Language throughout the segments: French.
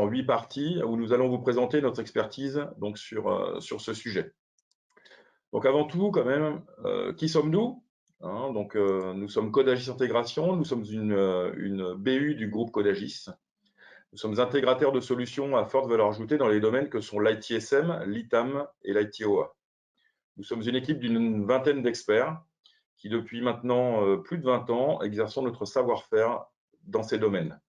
8 parties où nous allons vous présenter notre expertise donc, sur ce sujet. Donc avant tout, quand même, qui sommes-nous? Donc, nous sommes Codagis Intégration, nous sommes une BU du groupe Codagis. Nous sommes intégrateurs de solutions à forte valeur ajoutée dans les domaines que sont l'ITSM, l'ITAM et l'ITOA. Nous sommes une équipe d'une vingtaine d'experts qui, depuis maintenant plus de 20 ans, exerçons notre savoir-faire dans ces domaines.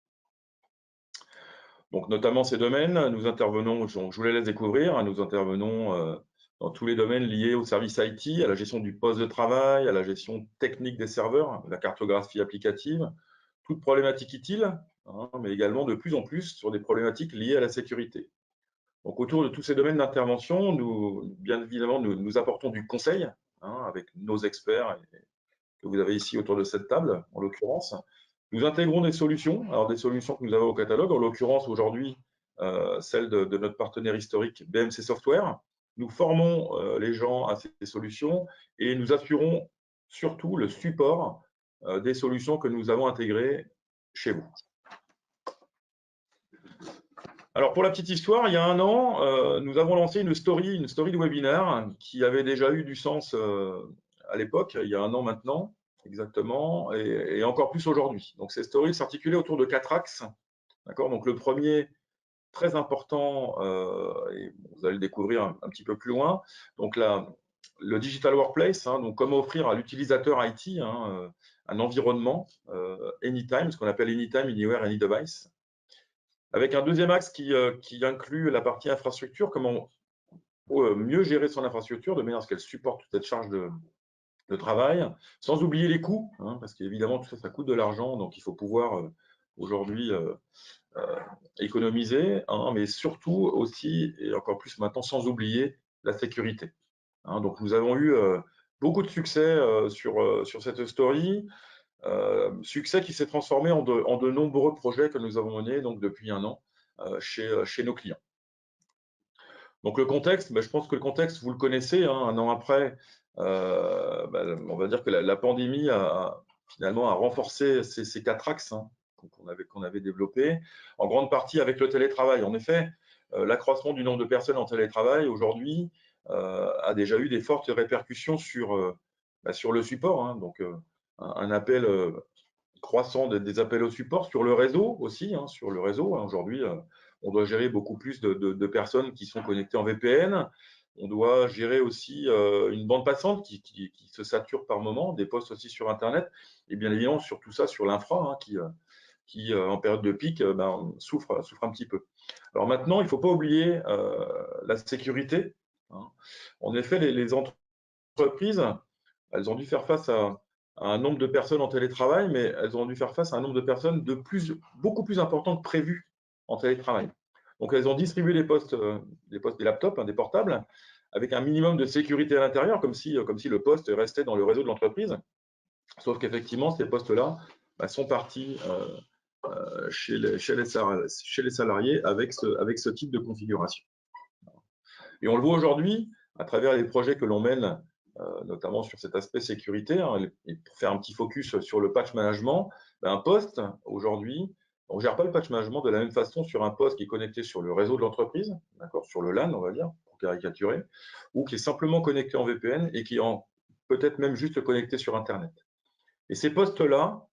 Donc, notamment ces domaines, nous intervenons, je vous les laisse découvrir, nous intervenons dans tous les domaines liés au service IT, à la gestion du poste de travail, à la gestion technique des serveurs, la cartographie applicative, toute problématique utile, mais également de plus en plus sur des problématiques liées à la sécurité. Donc, autour de tous ces domaines d'intervention, bien évidemment, nous apportons du conseil avec nos experts que vous avez ici autour de cette table, en l'occurrence. Nous intégrons des solutions, alors des solutions que nous avons au catalogue, en l'occurrence aujourd'hui, celle de notre partenaire historique BMC Software. Nous formons les gens à ces solutions et nous assurons surtout le support des solutions que nous avons intégrées chez vous. Alors, pour la petite histoire, il y a un an, nous avons lancé une story de webinaire qui avait déjà eu du sens à l'époque, il y a un an maintenant, exactement, et encore plus aujourd'hui. Donc, ces stories s'articulaient autour de 4 axes. D'accord. Donc, le premier, très important, et vous allez le découvrir un petit peu plus loin, donc le digital workplace, donc comment offrir à l'utilisateur IT un environnement anytime, ce qu'on appelle anytime, anywhere, any device. Avec un deuxième axe qui inclut la partie infrastructure, comment mieux gérer son infrastructure de manière à ce qu'elle supporte toute cette charge de travail, sans oublier les coûts, parce qu'évidemment tout ça, ça coûte de l'argent, donc il faut pouvoir aujourd'hui économiser, mais surtout aussi, et encore plus maintenant, sans oublier la sécurité. Donc nous avons eu beaucoup de succès sur cette story, succès qui s'est transformé en de nombreux projets que nous avons menés donc, depuis un an chez nos clients. Donc le contexte, je pense que le contexte, vous le connaissez, un an après, on va dire que la pandémie finalement a renforcé ces 4 axes qu'on avait développés, en grande partie avec le télétravail. En effet, l'accroissement du nombre de personnes en télétravail aujourd'hui a déjà eu des fortes répercussions sur le support. Donc un appel croissant des appels au support sur le réseau aussi, sur le réseau. Aujourd'hui, on doit gérer beaucoup plus de personnes qui sont connectées en VPN. On doit gérer aussi une bande passante qui se sature par moment, des postes aussi sur Internet, et bien évidemment sur tout ça, sur l'infra, qui en période de pic souffre un petit peu. Alors maintenant, il ne faut pas oublier la sécurité. En effet, les entreprises, elles ont dû faire face à un nombre de personnes en télétravail, mais elles ont dû faire face à un nombre de personnes beaucoup plus important que prévu en télétravail. Donc, elles ont distribué des laptops, des portables, avec un minimum de sécurité à l'intérieur, comme si le poste restait dans le réseau de l'entreprise. Sauf qu'effectivement, ces postes-là sont partis chez les salariés avec ce type de configuration. Et on le voit aujourd'hui, à travers les projets que l'on mène, notamment sur cet aspect sécurité, et pour faire un petit focus sur le patch management, un poste, aujourd'hui, on ne gère pas le patch management de la même façon sur un poste qui est connecté sur le réseau de l'entreprise, sur le LAN, on va dire, pour caricaturer, ou qui est simplement connecté en VPN et qui est peut-être même juste connecté sur Internet. Et ces postes-là,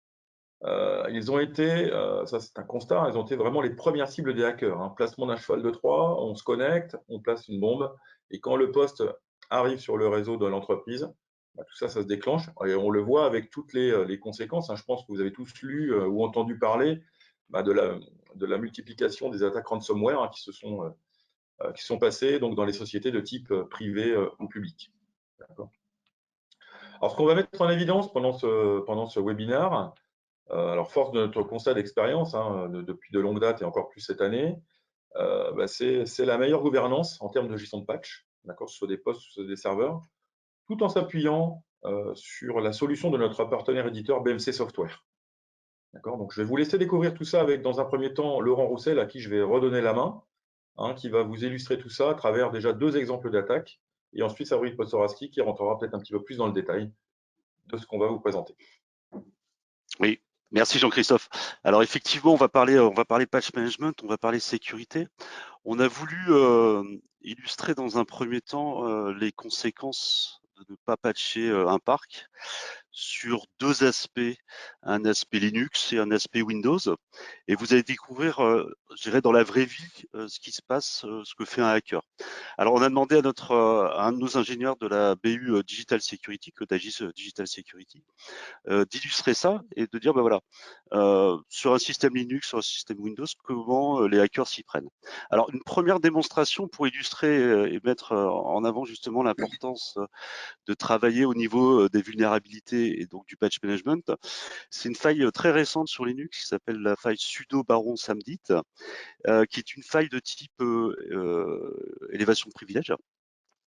ils ont été, ça c'est un constat, ils ont été vraiment les premières cibles des hackers. Placement d'un cheval de Troie, on se connecte, on place une bombe, et quand le poste arrive sur le réseau de l'entreprise, tout ça, ça se déclenche, et on le voit avec toutes les conséquences. Je pense que vous avez tous lu ou entendu parler de la multiplication des attaques ransomware qui sont passées donc, dans les sociétés de type privé ou public. Alors, ce qu'on va mettre en évidence pendant ce webinaire, alors, force de notre constat d'expérience depuis de longues dates et encore plus cette année, c'est la meilleure gouvernance en termes de gestion de patch, sur des postes, sur des serveurs, tout en s'appuyant sur la solution de notre partenaire éditeur BMC Software. Donc, je vais vous laisser découvrir tout ça avec, dans un premier temps, Laurent Roussel, à qui je vais redonner la main, qui va vous illustrer tout ça à travers déjà 2 exemples d'attaques, et ensuite Fabrice Postoraski qui rentrera peut-être un petit peu plus dans le détail de ce qu'on va vous présenter. Oui, Merci Jean-Christophe. Alors effectivement, on va parler patch management, on va parler sécurité. On a voulu illustrer dans un premier temps les conséquences de ne pas patcher un parc sur deux aspects, un aspect Linux et un aspect Windows. Et vous allez découvrir, je dirais, dans la vraie vie, ce qui se passe, ce que fait un hacker. Alors, on a demandé à un de nos ingénieurs de la BU Digital Security, Codagis Digital Security, d'illustrer ça et de dire, ben voilà, sur un système Linux, sur un système Windows, comment les hackers s'y prennent. Alors, une première démonstration pour illustrer et mettre en avant justement l'importance de travailler au niveau des vulnérabilités et donc du patch management. C'est une faille très récente sur Linux qui s'appelle la faille sudo baron samdit, qui est une faille de type élévation de privilège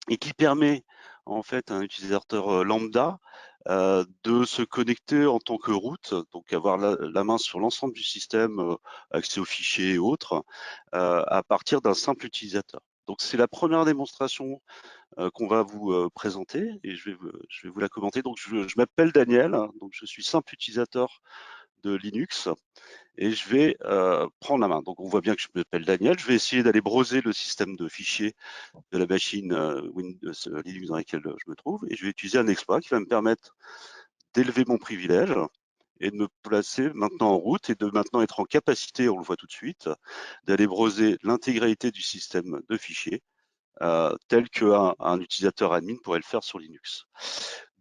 et qui permet en fait à un utilisateur lambda de se connecter en tant que root, donc avoir la main sur l'ensemble du système, accès aux fichiers et autres, à partir d'un simple utilisateur. Donc c'est la première démonstration qu'on va vous présenter et je vais vous la commenter. Donc je m'appelle Daniel, donc je suis simple utilisateur de Linux et je vais prendre la main. Donc on voit bien que je m'appelle Daniel. Je vais essayer d'aller browser le système de fichiers de la machine Windows, Linux dans laquelle je me trouve et je vais utiliser un exploit qui va me permettre d'élever mon privilège et de me placer maintenant en route et de maintenant être en capacité, on le voit tout de suite, d'aller browser l'intégralité du système de fichiers tel qu'un utilisateur admin pourrait le faire sur Linux.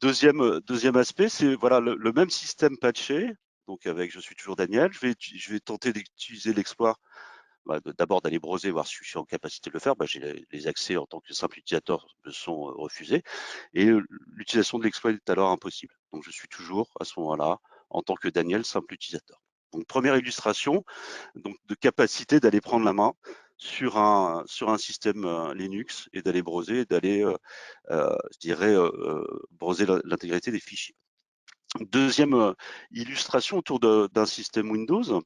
Deuxième aspect, c'est voilà le même système patché. Donc avec, je suis toujours Daniel, je vais tenter d'utiliser l'exploit, d'abord d'aller browser, voir si je suis en capacité de le faire. J'ai les accès en tant que simple utilisateur me sont refusés et l'utilisation de l'exploit est alors impossible. Donc je suis toujours à ce moment-là en tant que Daniel, simple utilisateur. Donc première illustration, donc de capacité d'aller prendre la main sur un système Linux et d'aller browser, d'aller, je dirais, browser l'intégrité des fichiers. Deuxième illustration autour d'un système Windows,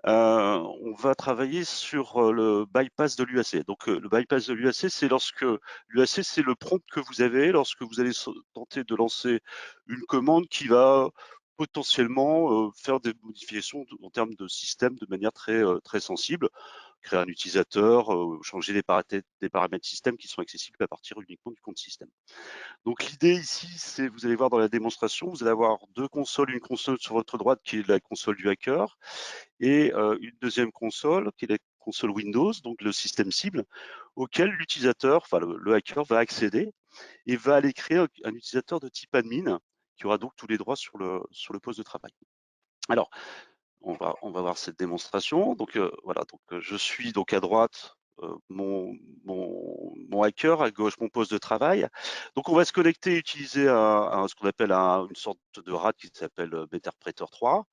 on va travailler sur le bypass de l'UAC. Donc le bypass de l'UAC, c'est lorsque l'UAC, c'est le prompt que vous avez lorsque vous allez tenter de lancer une commande qui va potentiellement faire des modifications en termes de système de manière très sensible, créer un utilisateur, changer des paramètres système qui sont accessibles à partir uniquement du compte système. Donc l'idée ici, c'est, vous allez voir dans la démonstration, vous allez avoir deux consoles, une console sur votre droite qui est la console du hacker et une deuxième console qui est la console Windows, donc le système cible, auquel l'utilisateur, enfin le hacker va accéder et va aller créer un utilisateur de type admin qui aura donc tous les droits sur le poste de travail. Alors, on va voir cette démonstration. Donc voilà, donc je suis donc à droite mon hacker, à gauche mon poste de travail. Donc on va se connecter et utiliser ce qu'on appelle une sorte de RAT qui s'appelle Betterpreter 3.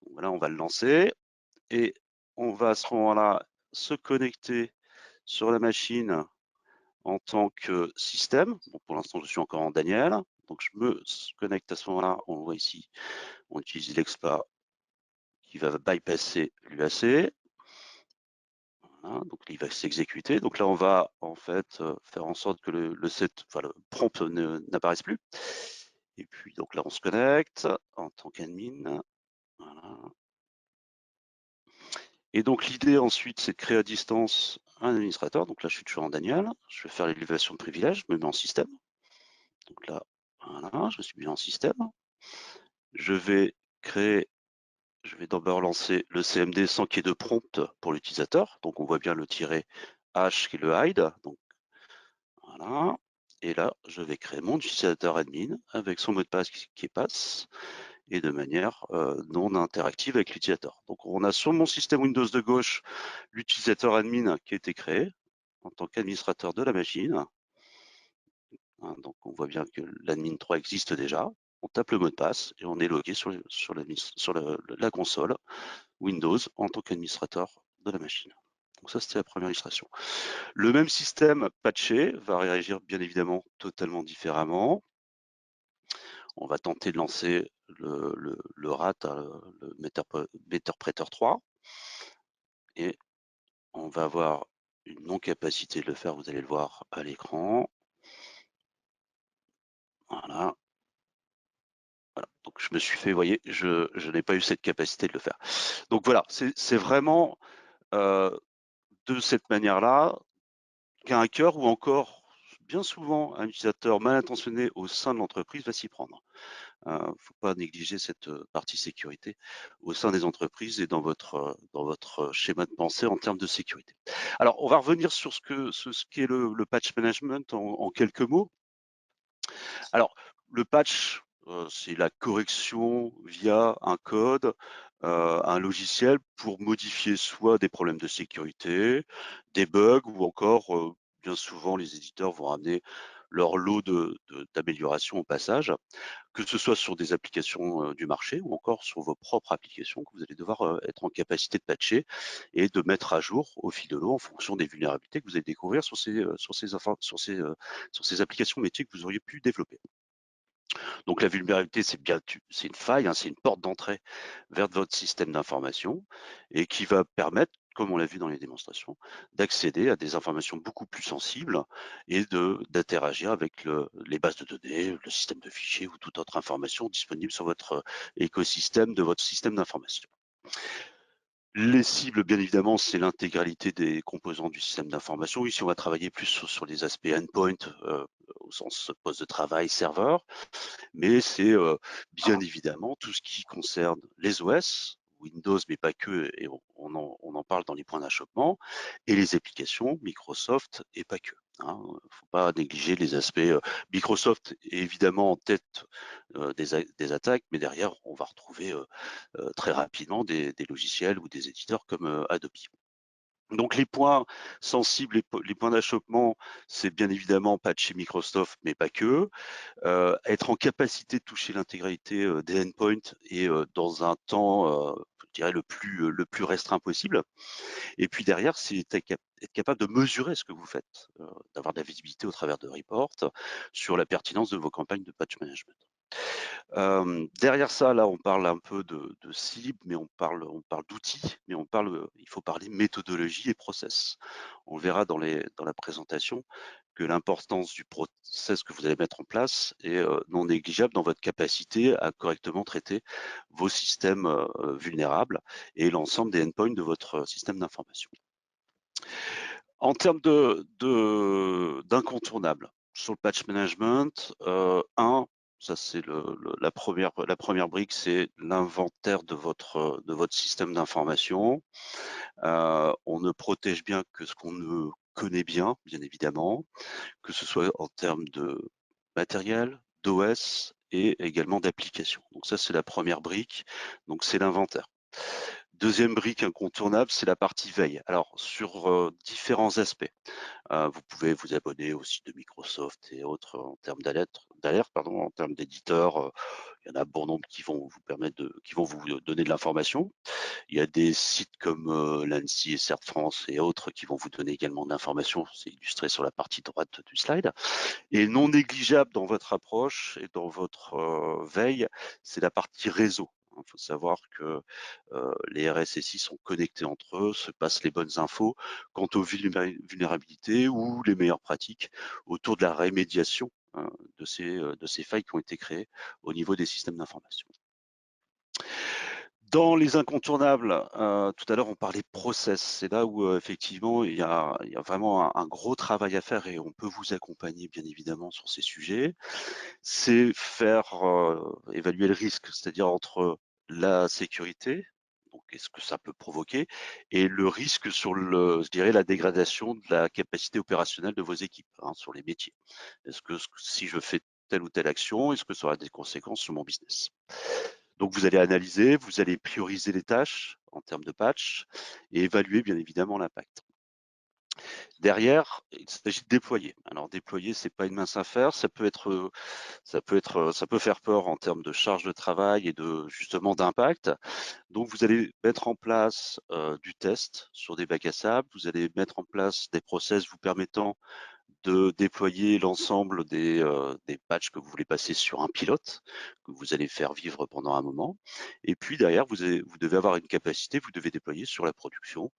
Donc, voilà, on va le lancer et on va à ce moment-là se connecter sur la machine en tant que système. Donc pour l'instant, je suis encore en Daniel. Donc je me connecte à ce moment-là. On voit ici, on utilise l'exploit qui va bypasser l'UAC. Voilà, donc il va s'exécuter. Donc là, on va en fait faire en sorte que le prompt n'apparaisse plus. Et puis donc là, on se connecte en tant qu'admin. Voilà. Et donc l'idée ensuite, c'est de créer à distance un administrateur. Donc là, je suis toujours en Daniel. Je vais faire l'élévation de privilèges, je me mets en système. Donc là, voilà, je suis bien en système. Je vais d'abord lancer le CMD sans qu'il y ait de prompt pour l'utilisateur. Donc on voit bien le -H qui est le hide. Donc voilà. Et là, je vais créer mon utilisateur admin avec son mot de passe qui passe et de manière non interactive avec l'utilisateur. Donc on a sur mon système Windows de gauche l'utilisateur admin qui a été créé en tant qu'administrateur de la machine. Hein, donc on voit bien que l'admin 3 existe déjà. On tape le mot de passe et on est logué sur la console Windows en tant qu'administrateur de la machine. Donc ça, c'était la première illustration. Le même système patché va réagir bien évidemment totalement différemment. On va tenter de lancer le RAT, le Betterpreter 3, et on va avoir une non-capacité de le faire, vous allez le voir à l'écran. Voilà. Voilà. Donc je me suis fait, vous voyez, je n'ai pas eu cette capacité de le faire. Donc voilà, c'est vraiment de cette manière-là qu'un hacker ou encore bien souvent un utilisateur mal intentionné au sein de l'entreprise va s'y prendre. Faut pas négliger cette partie sécurité au sein des entreprises et dans votre schéma de pensée en termes de sécurité. Alors, on va revenir sur ce qu'est le patch management en quelques mots. Alors, le patch, c'est la correction via un code, un logiciel pour modifier soit des problèmes de sécurité, des bugs ou encore, bien souvent, les éditeurs vont ramener leur lot d'améliorations au passage, que ce soit sur des applications du marché ou encore sur vos propres applications que vous allez devoir être en capacité de patcher et de mettre à jour au fil de l'eau en fonction des vulnérabilités que vous allez découvrir sur ces applications métiers que vous auriez pu développer. Donc la vulnérabilité, c'est une faille, hein, c'est une porte d'entrée vers votre système d'information et qui va permettre, comme on l'a vu dans les démonstrations, d'accéder à des informations beaucoup plus sensibles et d'interagir avec les bases de données, le système de fichiers ou toute autre information disponible sur votre écosystème de votre système d'information. Les cibles, bien évidemment, c'est l'intégralité des composants du système d'information. Ici, on va travailler plus sur les aspects endpoint au sens poste de travail, serveur, mais c'est bien évidemment tout ce qui concerne les OS, Windows, mais pas que, et on en parle dans les points d'achoppement, et les applications Microsoft et pas que. Hein. Faut pas négliger les aspects. Microsoft est évidemment en tête des attaques, mais derrière, on va retrouver très rapidement des logiciels ou des éditeurs comme Adobe. Donc les points sensibles, les points d'achoppement, c'est bien évidemment patcher Microsoft, mais pas que. Être en capacité de toucher l'intégralité des endpoints et dans un temps, je dirais le plus restreint possible. Et puis derrière, c'est être capable de mesurer ce que vous faites, d'avoir de la visibilité au travers de reports sur la pertinence de vos campagnes de patch management. Derrière ça, là, on parle un peu de cible, mais on parle d'outils, mais il faut parler méthodologie et process. On verra dans la présentation que l'importance du process que vous allez mettre en place est non négligeable dans votre capacité à correctement traiter vos systèmes vulnérables et l'ensemble des endpoints de votre système d'information. En termes d'incontournables sur le patch management, ça c'est la première brique, c'est l'inventaire de votre système d'information. On ne protège bien que ce qu'on ne connaît bien évidemment, que ce soit en termes de matériel, d'OS et également d'applications. Donc ça, c'est la première brique, donc c'est l'inventaire. Deuxième brique incontournable, c'est la partie veille. Alors, sur différents aspects. Vous pouvez vous abonner au site de Microsoft et autres en termes d'alerte, en termes d'éditeurs. Il y en a bon nombre qui vont vous qui vont vous donner de l'information. Il y a des sites comme l'ANSSI et CERT France et autres qui vont vous donner également de l'information. C'est illustré sur la partie droite du slide. Et non négligeable dans votre approche et dans votre veille, c'est la partie réseau. Il faut savoir que les RSSI sont connectés entre eux, se passent les bonnes infos quant aux vulnérabilités ou les meilleures pratiques autour de la rémédiation de ces failles qui ont été créées au niveau des systèmes d'information. Dans les incontournables, tout à l'heure on parlait process. C'est là où effectivement il y a vraiment un gros travail à faire et on peut vous accompagner bien évidemment sur ces sujets. C'est faire évaluer le risque, c'est-à-dire entre la sécurité, donc qu'est-ce que ça peut provoquer, et le risque sur je dirais la dégradation de la capacité opérationnelle de vos équipes sur les métiers. Est-ce que si je fais telle ou telle action, est-ce que ça aura des conséquences sur mon business? Donc vous allez analyser, vous allez prioriser les tâches en termes de patch et évaluer bien évidemment l'impact. Derrière, il s'agit de déployer. Alors déployer, c'est pas une mince affaire, ça peut faire peur en termes de charge de travail et de justement d'impact. Donc vous allez mettre en place du test sur des bacs à sable, vous allez mettre en place des process vous permettant de déployer l'ensemble des patchs que vous voulez passer sur un pilote, que vous allez faire vivre pendant un moment. Et puis derrière, vous devez avoir une capacité, vous devez déployer sur la production,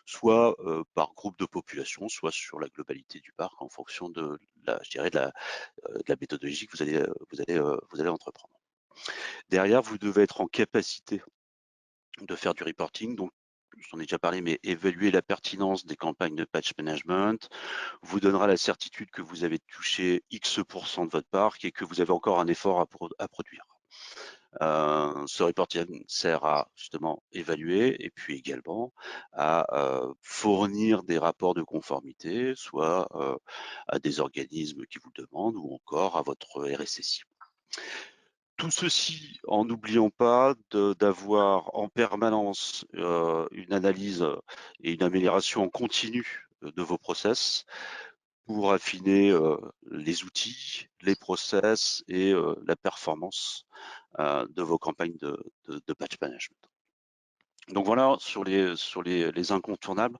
soit par groupe de population, soit sur la globalité du parc en fonction de la, je dirais, de la méthodologie que vous allez entreprendre. Derrière, vous devez être en capacité de faire du reporting. Donc, j'en ai déjà parlé, mais évaluer la pertinence des campagnes de patch management vous donnera la certitude que vous avez touché X% de votre parc et que vous avez encore un effort à produire. Ce reporting sert à justement évaluer et puis également à fournir des rapports de conformité, soit à des organismes qui vous le demandent ou encore à votre RSSI. Tout ceci en n'oubliant pas d'avoir en permanence une analyse et une amélioration en continu de vos process pour affiner les outils, les process et la performance de vos campagnes de patch management. Donc voilà, sur les incontournables,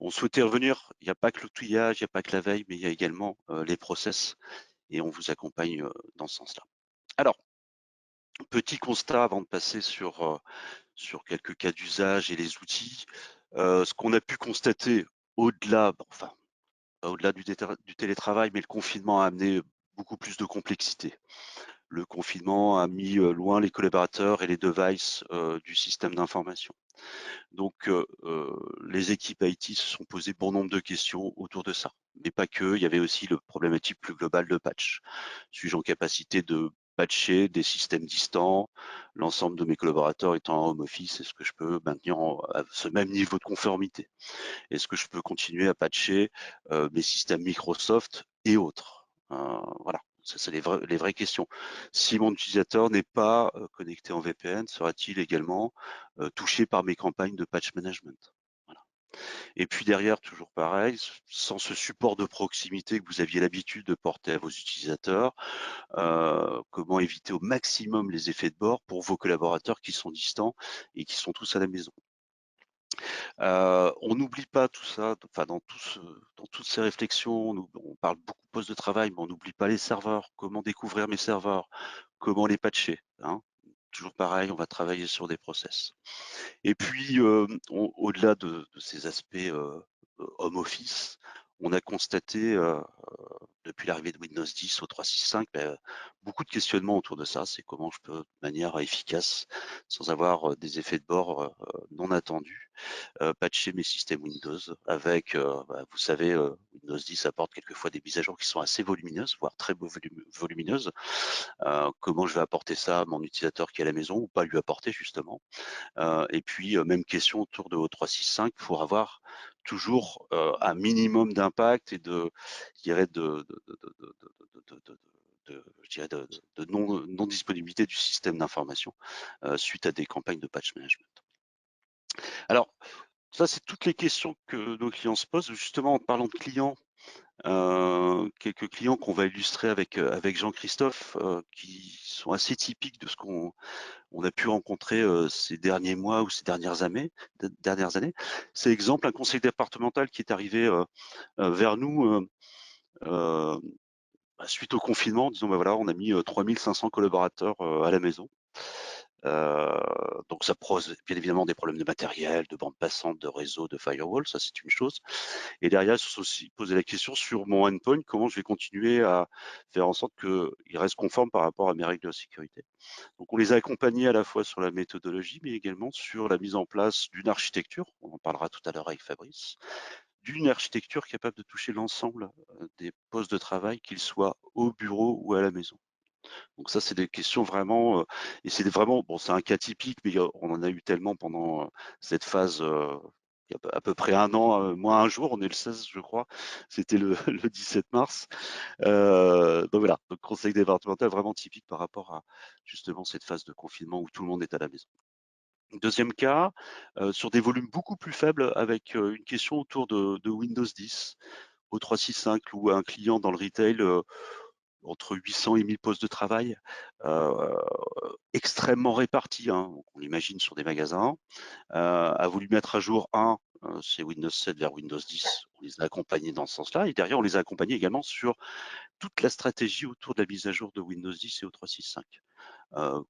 on souhaitait revenir, il n'y a pas que l'outillage, il n'y a pas que la veille, mais il y a également les process et on vous accompagne dans ce sens-là. Alors, petit constat avant de passer sur quelques cas d'usage et les outils. Ce qu'on a pu constater au-delà, enfin, pas au-delà du télétravail, mais le confinement a amené beaucoup plus de complexité. Le confinement a mis loin les collaborateurs et les devices du système d'information. Donc, les équipes IT se sont posées bon nombre de questions autour de ça. Mais pas que, il y avait aussi le problématique plus globale de patch. Suis-je en capacité de patcher des systèmes distants, l'ensemble de mes collaborateurs étant en home office, est-ce que je peux maintenir à ce même niveau de conformité? Est-ce que je peux continuer à patcher mes systèmes Microsoft et autres? Voilà, ça c'est les vraies questions. Si mon utilisateur n'est pas connecté en VPN, sera-t-il également touché par mes campagnes de patch management? Voilà. Et puis derrière, toujours pareil, sans ce support de proximité que vous aviez l'habitude de porter à vos utilisateurs, comment éviter au maximum les effets de bord pour vos collaborateurs qui sont distants et qui sont tous à la maison. On n'oublie pas tout ça, enfin dans toutes ces réflexions, on parle beaucoup de poste de travail, mais on n'oublie pas les serveurs. Comment découvrir mes serveurs? Comment les patcher, hein? Toujours pareil, on va travailler sur des process. Et puis, au-delà de ces aspects home office, on a constaté depuis l'arrivée de Windows 10 au 365 beaucoup de questionnements autour de ça. C'est comment je peux, de manière efficace, sans avoir des effets de bord non attendus, patcher mes systèmes Windows avec, vous savez, Windows 10 apporte quelquefois des mises à jour qui sont assez volumineuses, voire très volumineuses. Comment je vais apporter ça à mon utilisateur qui est à la maison ou pas lui apporter justement. Et puis, même question autour de O365 pour avoir toujours un minimum d'impact et je dirais de non-disponibilité du système d'information suite à des campagnes de patch management. Alors, ça, c'est toutes les questions que nos clients se posent. Justement, en parlant de clients, quelques clients qu'on va illustrer avec Jean-Christophe, qui sont assez typiques de ce qu'on a pu rencontrer ces derniers mois ou ces dernières années. C'est exemple un conseil départemental qui est arrivé vers nous suite au confinement, en disant voilà, on a mis 3500 collaborateurs à la maison. Donc ça pose bien évidemment des problèmes de matériel, de bande passante, de réseau, de firewall, ça c'est une chose. Et derrière, ils se sont aussi posé la question sur mon endpoint, comment je vais continuer à faire en sorte qu'il reste conforme par rapport à mes règles de sécurité. Donc on les a accompagnés à la fois sur la méthodologie, mais également sur la mise en place d'une architecture, on en parlera tout à l'heure avec Fabrice, d'une architecture capable de toucher l'ensemble des postes de travail, qu'ils soient au bureau ou à la maison. Donc ça, c'est des questions vraiment, et c'est vraiment, bon, c'est un cas typique, mais on en a eu tellement pendant cette phase, il y a à peu près un an, moins un jour, on est le 16, je crois, c'était le, le 17 mars. Donc voilà, donc conseil départemental vraiment typique par rapport à justement cette phase de confinement où tout le monde est à la maison. Deuxième cas, sur des volumes beaucoup plus faibles, avec une question autour de Windows 10 au 365 ou un client dans le retail, entre 800 et 1000 postes de travail, extrêmement répartis, hein, on l'imagine sur des magasins, a voulu mettre à jour c'est Windows 7 vers Windows 10, on les a accompagnés dans ce sens-là, et derrière on les a accompagnés également sur toute la stratégie autour de la mise à jour de Windows 10 et au 365.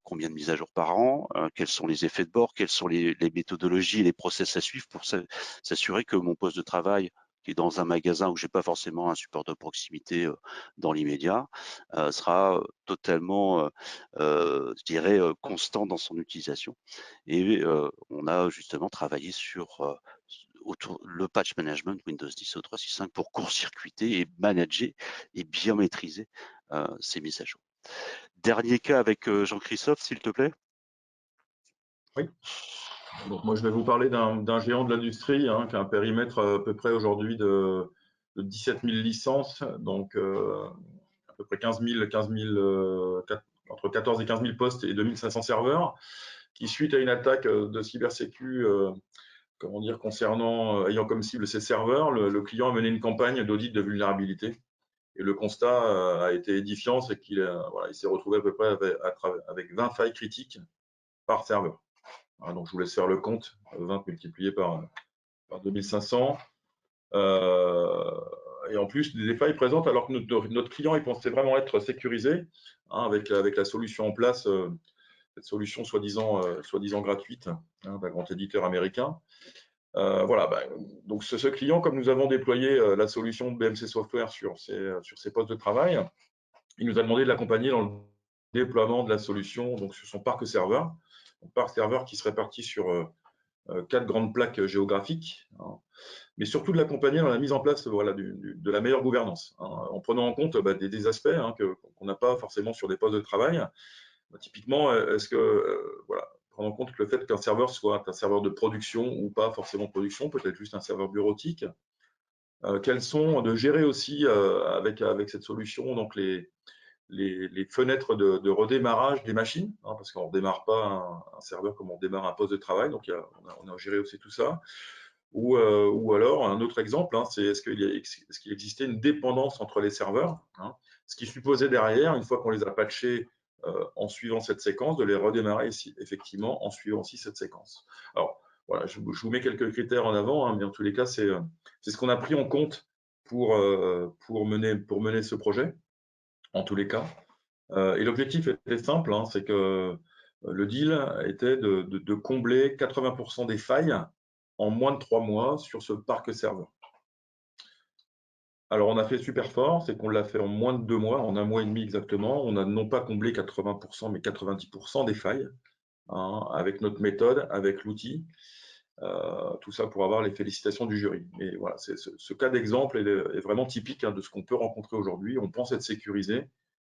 Combien de mises à jour par an, quels sont les effets de bord, quelles sont les méthodologies et les process à suivre pour s'assurer que mon poste de travail qui est dans un magasin où j'ai pas forcément un support de proximité dans l'immédiat, sera totalement, je dirais, constant dans son utilisation. Et on a justement travaillé sur autour le patch management Windows 10 au 365 pour court-circuiter et manager et bien maîtriser ces mises à jour. Dernier cas avec Jean-Christophe, s'il te plaît. Oui. Donc moi, je vais vous parler d'un géant de l'industrie qui a un périmètre à peu près aujourd'hui de 17 000 licences, donc à peu près 15 000, entre 14 et 15 000 postes et 2500 serveurs, qui suite à une attaque de cybersécu, comment dire, concernant, ayant comme cible ces serveurs, le client a mené une campagne d'audit de vulnérabilité. Et le constat a été édifiant, c'est qu'il voilà, il s'est retrouvé à peu près avec 20 failles critiques par serveur. Donc je vous laisse faire le compte, 20 multiplié par 2500. Et en plus, des failles présentes alors que notre client il pensait vraiment être sécurisé avec la solution en place, cette solution soi-disant gratuite d'un grand éditeur américain. Voilà, donc ce client, comme nous avons déployé la solution de BMC Software sur ses postes de travail, il nous a demandé de l'accompagner dans le déploiement de la solution donc sur son parc serveur. Un parc serveur qui se répartit sur 4 grandes plaques géographiques, mais surtout de l'accompagner dans la mise en place voilà, de la meilleure gouvernance, en prenant en compte des aspects qu'on n'a pas forcément sur des postes de travail. Typiquement, est-ce que voilà, prendre en compte le fait qu'un serveur soit un serveur de production ou pas forcément production, peut-être juste un serveur bureautique. Quels sont de gérer aussi avec cette solution donc les fenêtres de redémarrage des machines, parce qu'on ne redémarre pas un serveur comme on démarre un poste de travail, donc on a géré aussi tout ça. Ou alors, un autre exemple, c'est est-ce qu'il existait une dépendance entre les serveurs, ce qui supposait derrière, une fois qu'on les a patchés en suivant cette séquence, de les redémarrer effectivement en suivant aussi cette séquence. Alors, voilà, je vous mets quelques critères en avant, mais en tous les cas, c'est ce qu'on a pris en compte pour mener ce projet, en tous les cas. Et l'objectif était simple, c'est que le deal était de combler 80% des failles en moins de 3 mois sur ce parc serveur. Alors, on a fait super fort, c'est qu'on l'a fait en moins de 2 mois, en 1 mois et demi exactement. On a non pas comblé 80%, mais 90% des failles, avec notre méthode, avec l'outil. Tout ça pour avoir les félicitations du jury. Et voilà, ce cas d'exemple est vraiment typique de ce qu'on peut rencontrer aujourd'hui. On pense être sécurisé,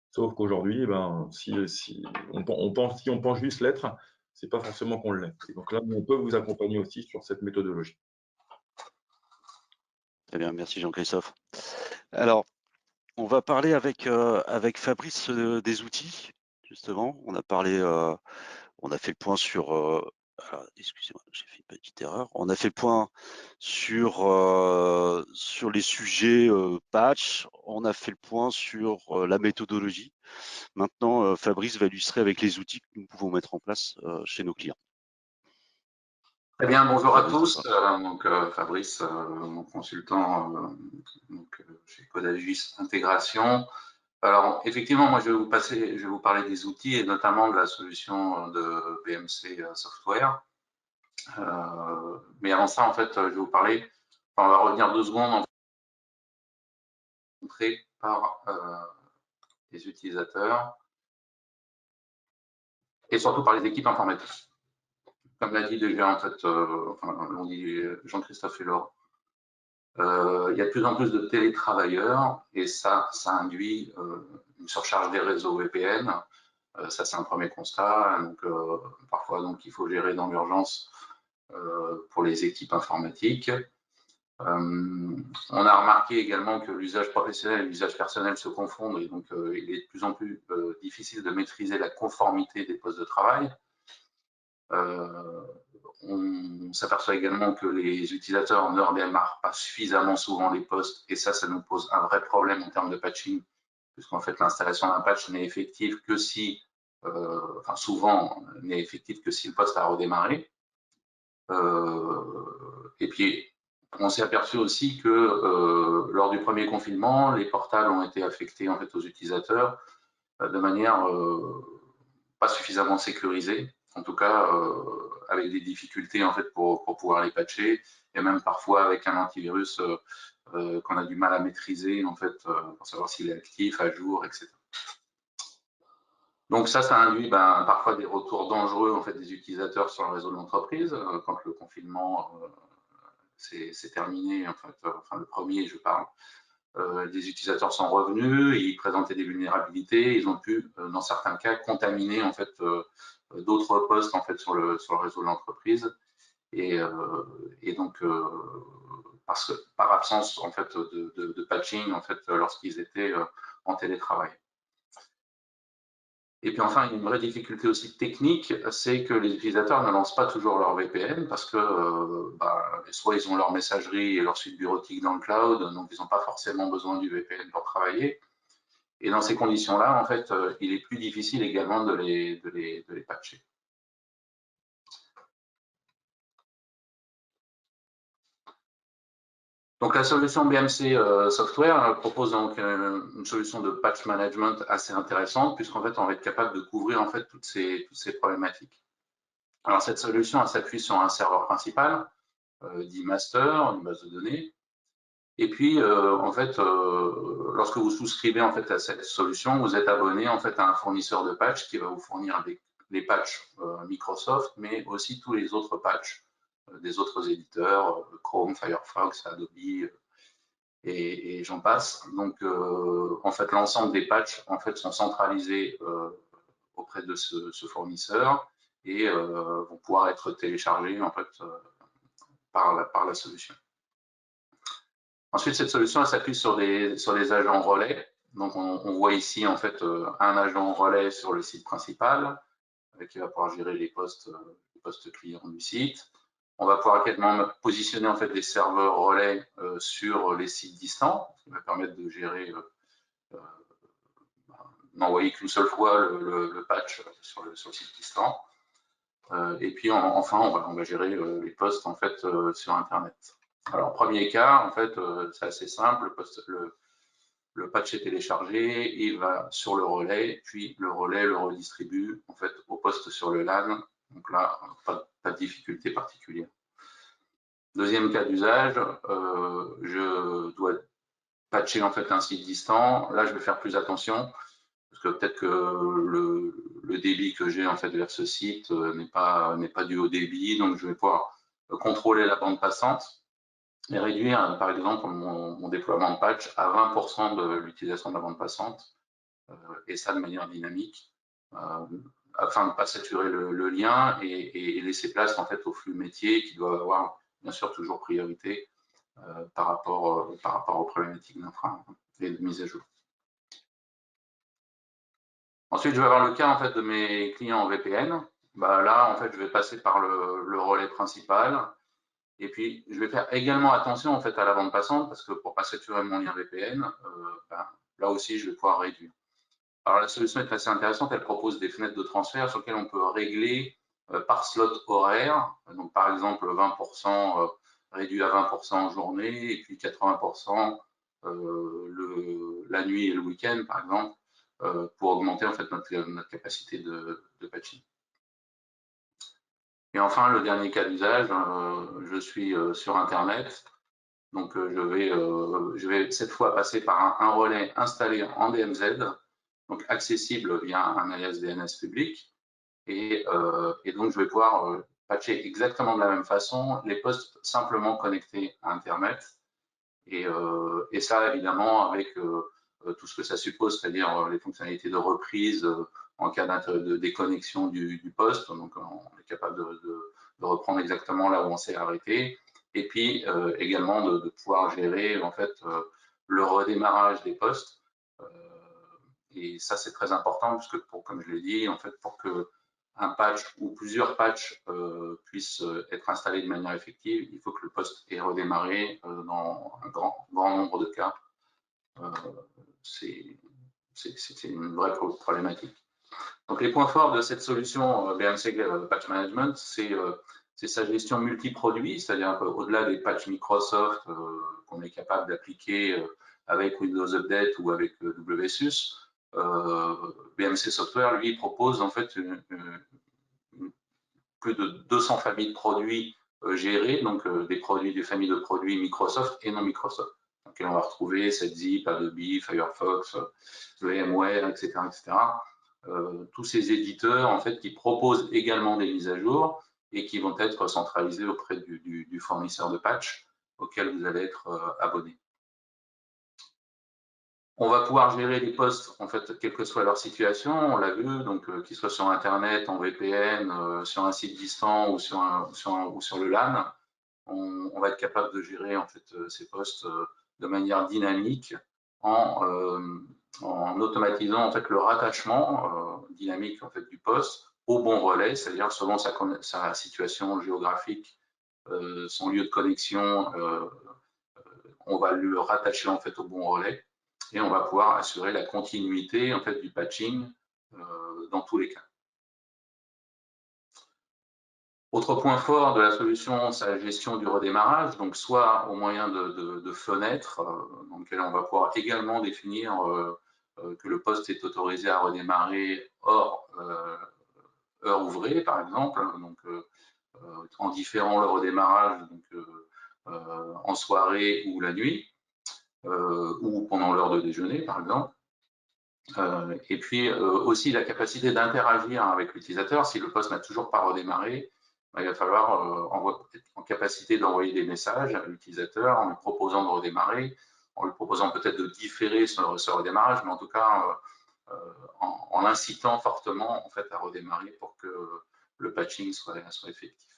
sauf qu'aujourd'hui, si on pense juste l'être, c'est pas forcément qu'on l'est. Donc là, on peut vous accompagner aussi sur cette méthodologie. Très bien, merci Jean-Christophe. Alors, on va parler avec Fabrice des outils, justement. On a parlé, on a fait le point sur. Excusez-moi, j'ai fait une petite erreur. On a fait le point sur les sujets patch. On a fait le point sur la méthodologie. Maintenant, Fabrice va illustrer avec les outils que nous pouvons mettre en place chez nos clients. Très bien, bonjour à tous. Fabrice, mon consultant chez Codagis Intégration. Alors, effectivement, moi, je vais vous parler des outils et notamment de la solution de BMC Software. Mais avant ça, en fait, je vais vous parler, on va revenir 2 secondes montré par les utilisateurs et surtout par les équipes informatiques. Comme l'a dit déjà, en fait, l'ont dit Jean-Christophe et Laure, il y a de plus en plus de télétravailleurs et ça induit une surcharge des réseaux VPN. Ça, c'est un premier constat. Donc, parfois, donc, il faut gérer dans l'urgence pour les équipes informatiques. On a remarqué également que l'usage professionnel et l'usage personnel se confondent et donc il est de plus en plus difficile de maîtriser la conformité des postes de travail. On s'aperçoit également que les utilisateurs ne redémarrent pas suffisamment souvent les postes et ça nous pose un vrai problème en termes de patching, puisqu'en fait l'installation d'un patch n'est effective que si, souvent n'est effective que si le poste a redémarré. Et puis on s'est aperçu aussi que lors du premier confinement, les portables ont été affectés en fait aux utilisateurs de manière pas suffisamment sécurisée, en tout cas avec des difficultés en fait pour pouvoir les patcher et même parfois avec un antivirus qu'on a du mal à maîtriser en fait pour savoir s'il est actif, à jour, etc. Donc ça induit parfois des retours dangereux en fait des utilisateurs sur le réseau de l'entreprise. Quand le confinement c'est terminé, en fait, enfin le premier, je parle, des utilisateurs sont revenus, ils présentaient des vulnérabilités, ils ont pu, dans certains cas, contaminer en fait d'autres postes en fait sur le réseau de l'entreprise, et donc parce que par absence en fait de patching en fait lorsqu'ils étaient en télétravail. Et puis enfin, une vraie difficulté aussi technique, c'est que les utilisateurs ne lancent pas toujours leur VPN parce que soit ils ont leur messagerie et leur suite bureautique dans le cloud, donc ils n'ont pas forcément besoin du VPN pour travailler. Et dans ces conditions-là, en fait, il est plus difficile également de les patcher. Donc la solution BMC Software propose donc une solution de patch management assez intéressante, puisqu'en fait on va être capable de couvrir en fait toutes ces problématiques. Alors cette solution s'appuie sur un serveur principal, dit master, une base de données. Et puis en fait, lorsque vous souscrivez en fait à cette solution, vous êtes abonné en fait à un fournisseur de patch qui va vous fournir les patchs Microsoft, mais aussi tous les autres patchs des autres éditeurs, Chrome, Firefox, Adobe, et j'en passe. Donc, en fait, l'ensemble des patchs en fait, sont centralisés auprès de ce fournisseur et vont pouvoir être téléchargés en fait, par la solution. Ensuite, cette solution s'appuie sur les agents relais. Donc, on voit ici en fait un agent relais sur le site principal qui va pouvoir gérer les postes clients du site. On va pouvoir également positionner en fait des serveurs relais sur les sites distants, ce qui va permettre de gérer, n'envoyer qu'une seule fois le patch sur le site distant. Et puis enfin, on va gérer les postes en fait sur Internet. Alors premier cas, en fait, c'est assez simple. Le patch est téléchargé, il va sur le relais, puis le relais le redistribue en fait au poste sur le LAN. Donc là, pas de difficulté particulière. Deuxième cas d'usage, je dois patcher en fait un site distant. Là, je vais faire plus attention parce que peut-être que le débit que j'ai en fait vers ce site n'est pas du haut débit, donc je vais pouvoir contrôler la bande passante et réduire, par exemple, mon déploiement de patch à 20% de l'utilisation de la bande passante, et ça de manière dynamique, afin de ne pas saturer le lien et laisser place en fait au flux métier qui doit avoir bien sûr toujours priorité par rapport aux problématiques d'infra et de mise à jour. Ensuite, je vais avoir le cas en fait de mes clients en VPN. Là, en fait, je vais passer par le relais principal. Et puis, je vais faire également attention en fait à la bande passante parce que pour pas saturer mon lien VPN, là aussi, je vais pouvoir réduire. Alors, la solution est assez intéressante. Elle propose des fenêtres de transfert sur lesquelles on peut régler par slot horaire. Donc, par exemple, 20% réduit à 20% en journée et puis 80% la nuit et le week-end, par exemple, pour augmenter en fait notre capacité de patching. Et enfin, le dernier cas d'usage, je suis sur Internet. Donc, je vais cette fois passer par un relais installé en DMZ, donc accessible via un alias DNS public. Et donc, je vais pouvoir patcher exactement de la même façon les postes simplement connectés à Internet. Et ça, évidemment, avec tout ce que ça suppose, c'est-à-dire les fonctionnalités de reprise en cas de déconnexion du poste. Donc, on est capable de reprendre exactement là où on s'est arrêté. Et puis, également, de pouvoir gérer, en fait, le redémarrage des postes. Et ça, c'est très important, parce que, comme je l'ai dit, en fait, pour que un patch ou plusieurs patchs puissent être installés de manière effective, il faut que le poste ait redémarré dans un grand nombre de cas. C'est une vraie problématique. Donc, les points forts de cette solution BMC Patch Management, c'est sa gestion multi-produits, c'est-à-dire qu'au-delà des patchs Microsoft qu'on est capable d'appliquer avec Windows Update ou avec WSUS, BMC Software, lui, propose en fait plus de 200 familles de produits gérés, donc des familles de produits Microsoft et non Microsoft. Donc, on va retrouver ZZip, Adobe, Firefox, VMware, etc., etc. tous ces éditeurs en fait qui proposent également des mises à jour et qui vont être centralisés auprès du fournisseur de patch auquel vous allez être abonné. On va pouvoir gérer les postes, en fait, quelle que soit leur situation, on l'a vu, donc qu'ils soient sur Internet, en VPN, sur un site distant ou sur le LAN. On va être capable de gérer en fait ces postes de manière dynamique en automatisant en fait le rattachement dynamique en fait du poste au bon relais, c'est-à-dire selon sa situation géographique, son lieu de connexion, on va le rattacher en fait au bon relais et on va pouvoir assurer la continuité en fait du patching dans tous les cas. Autre point fort de la solution, c'est la gestion du redémarrage, donc soit au moyen de fenêtres dans lesquelles on va pouvoir également définir que le poste est autorisé à redémarrer hors heure ouvrée, par exemple, donc en différant le redémarrage donc, en soirée ou la nuit, ou pendant l'heure de déjeuner, par exemple. Et puis aussi la capacité d'interagir avec l'utilisateur. Si le poste n'a toujours pas redémarré, il va falloir être en capacité d'envoyer des messages à l'utilisateur en lui proposant de redémarrer, en lui proposant peut-être de différer ce redémarrage, mais en tout cas en l'incitant fortement en fait, à redémarrer pour que le patching soit effectif.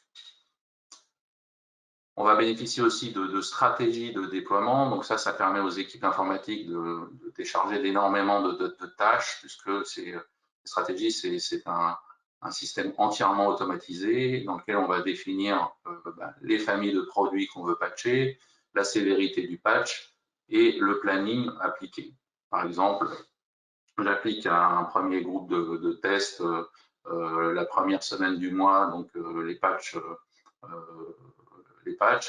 On va bénéficier aussi de stratégies de déploiement. Donc ça permet aux équipes informatiques de décharger d'énormément de tâches, puisque ces stratégies, c'est un système entièrement automatisé dans lequel on va définir les familles de produits qu'on veut patcher, la sévérité du patch et le planning appliqué. Par exemple, j'applique un premier groupe de tests la première semaine du mois, donc les patchs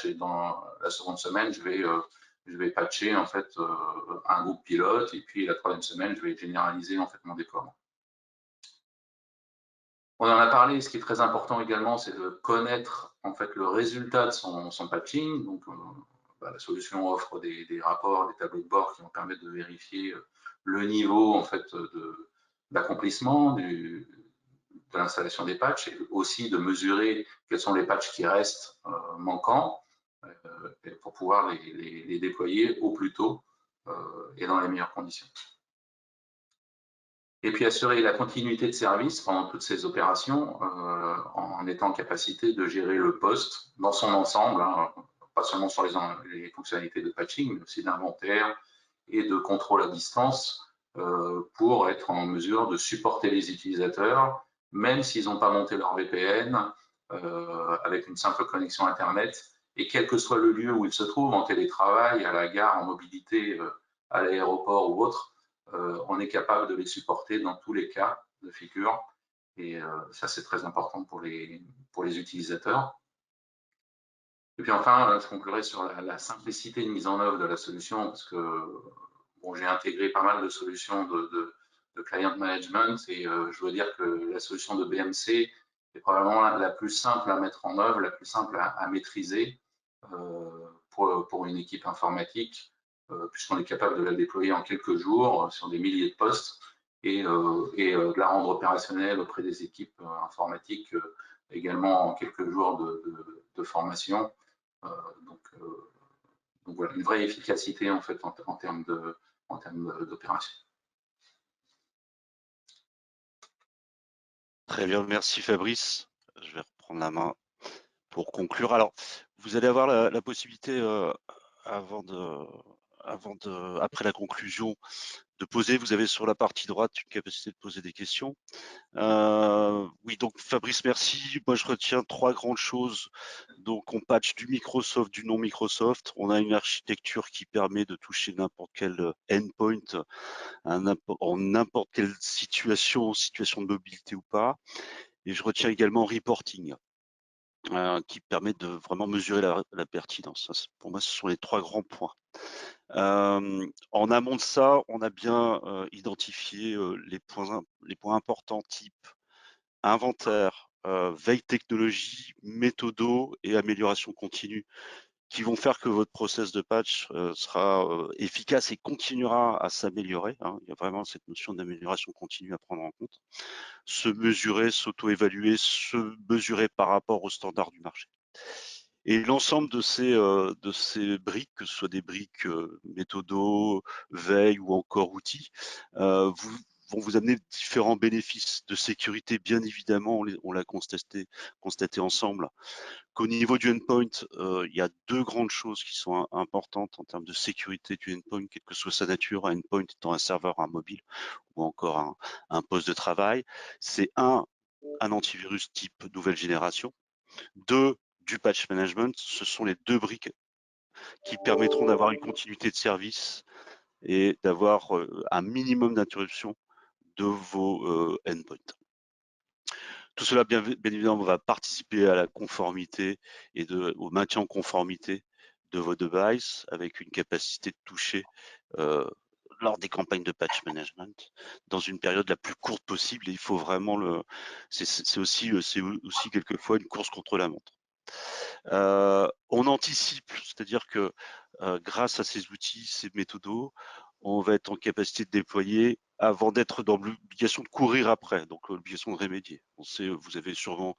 et dans la seconde semaine, je vais patcher en fait un groupe pilote et puis la troisième semaine, je vais généraliser en fait mon déploiement. On en a parlé, ce qui est très important également, c'est de connaître en fait le résultat de son patching. Donc, la solution offre des rapports, des tableaux de bord qui vont permettre de vérifier le niveau en fait d'accomplissement de l'installation des patchs et aussi de mesurer quels sont les patchs qui restent manquants pour pouvoir les déployer au plus tôt et dans les meilleures conditions. Et puis assurer la continuité de service pendant toutes ces opérations en étant en capacité de gérer le poste dans son ensemble, hein, pas seulement sur les fonctionnalités de patching, mais aussi d'inventaire et de contrôle à distance pour être en mesure de supporter les utilisateurs, même s'ils n'ont pas monté leur VPN, avec une simple connexion Internet, et quel que soit le lieu où ils se trouvent, en télétravail, à la gare, en mobilité, à l'aéroport ou autre, on est capable de les supporter dans tous les cas de figure. Et ça, c'est très important pour les utilisateurs. Et puis enfin, je conclurai sur la simplicité de mise en œuvre de la solution, parce que bon, j'ai intégré pas mal de solutions de client management et je dois dire que la solution de BMC est probablement la plus simple à mettre en œuvre, la plus simple à maîtriser pour une équipe informatique, puisqu'on est capable de la déployer en quelques jours sur des milliers de postes et de la rendre opérationnelle auprès des équipes informatiques également en quelques jours de formation. Donc voilà, une vraie efficacité en fait en termes d'opération. Très bien, merci Fabrice. Je vais reprendre la main pour conclure. Alors, vous allez avoir la possibilité, après la conclusion, de poser, vous avez sur la partie droite une capacité de poser des questions. Oui, donc Fabrice, merci. Moi, je retiens 3 grandes choses. Donc, on patch du Microsoft, du non Microsoft. On a une architecture qui permet de toucher n'importe quel endpoint en n'importe quelle situation de mobilité ou pas. Et je retiens également reporting, qui permet de vraiment mesurer la pertinence. Ça, pour moi, ce sont les 3 grands points. En amont de ça, on a bien identifié les points importants type inventaire, veille technologie, méthodo et amélioration continue qui vont faire que votre process de patch sera efficace et continuera à s'améliorer. Hein. Il y a vraiment cette notion d'amélioration continue à prendre en compte. Se mesurer, s'auto-évaluer, se mesurer par rapport aux standards du marché. Et l'ensemble de ces briques, que ce soit des briques méthodo, veille ou encore outils, vont vous amener différents bénéfices de sécurité. Bien évidemment, on l'a constaté ensemble, qu'au niveau du endpoint, il y a deux grandes choses qui sont importantes en termes de sécurité du endpoint, quelle que soit sa nature, un endpoint étant un serveur, un mobile ou encore un poste de travail. C'est un antivirus type nouvelle génération. Deux, du patch management. Ce sont les deux briques qui permettront d'avoir une continuité de service et d'avoir un minimum d'interruption de vos endpoints. Tout cela, bien évidemment, va participer à la conformité et au maintien en conformité de vos devices avec une capacité de toucher lors des campagnes de patch management dans une période la plus courte possible. Et il faut vraiment c'est aussi quelquefois une course contre la montre. On anticipe, c'est-à-dire que grâce à ces outils, ces méthodos, on va être en capacité de déployer avant d'être dans l'obligation de courir après, donc l'obligation de remédier. On sait, vous avez sûrement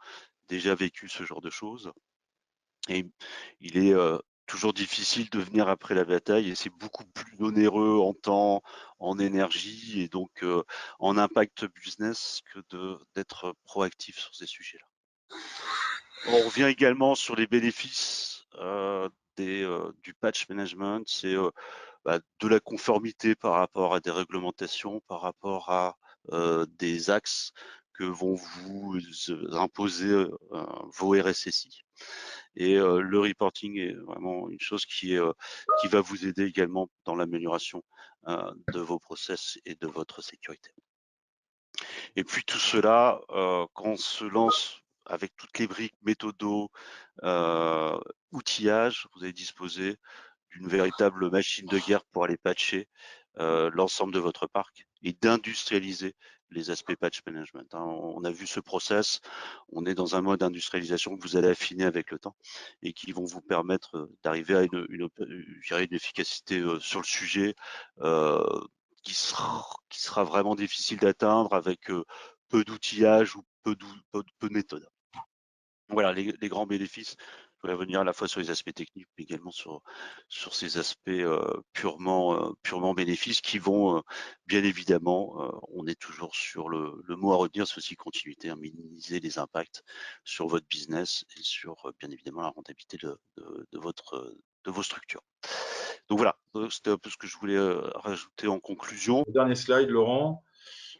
déjà vécu ce genre de choses. Et il est toujours difficile de venir après la bataille et c'est beaucoup plus onéreux en temps, en énergie et donc en impact business que d'être proactif sur ces sujets-là. On revient également sur les bénéfices du patch management, c'est de la conformité par rapport à des réglementations, par rapport à des axes que vont vous imposer vos RSSI. Et le reporting est vraiment une chose qui va vous aider également dans l'amélioration de vos process et de votre sécurité. Et puis tout cela, quand on se lance avec toutes les briques, méthodos, outillage, vous allez disposer d'une véritable machine de guerre pour aller patcher l'ensemble de votre parc et d'industrialiser les aspects patch management. Hein. On a vu ce process, on est dans un mode d'industrialisation que vous allez affiner avec le temps et qui vont vous permettre d'arriver à une efficacité sur le sujet qui sera vraiment difficile d'atteindre avec peu d'outillage ou peu de méthodes. Voilà les grands bénéfices. Je vais revenir à la fois sur les aspects techniques, mais également sur ces aspects purement bénéfices qui vont, bien évidemment, on est toujours sur le mot à retenir, c'est aussi continuité, hein, minimiser les impacts sur votre business et sur, bien évidemment, la rentabilité de vos structures. Donc voilà, c'était un peu ce que je voulais rajouter en conclusion. Dernier slide, Laurent.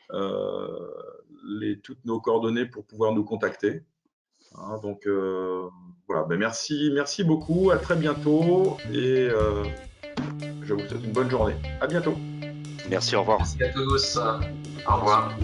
Toutes nos coordonnées pour pouvoir nous contacter. Hein, donc voilà, ben merci beaucoup, à très bientôt et je vous souhaite une bonne journée. À bientôt. Merci, au revoir. Merci à tous. Au revoir.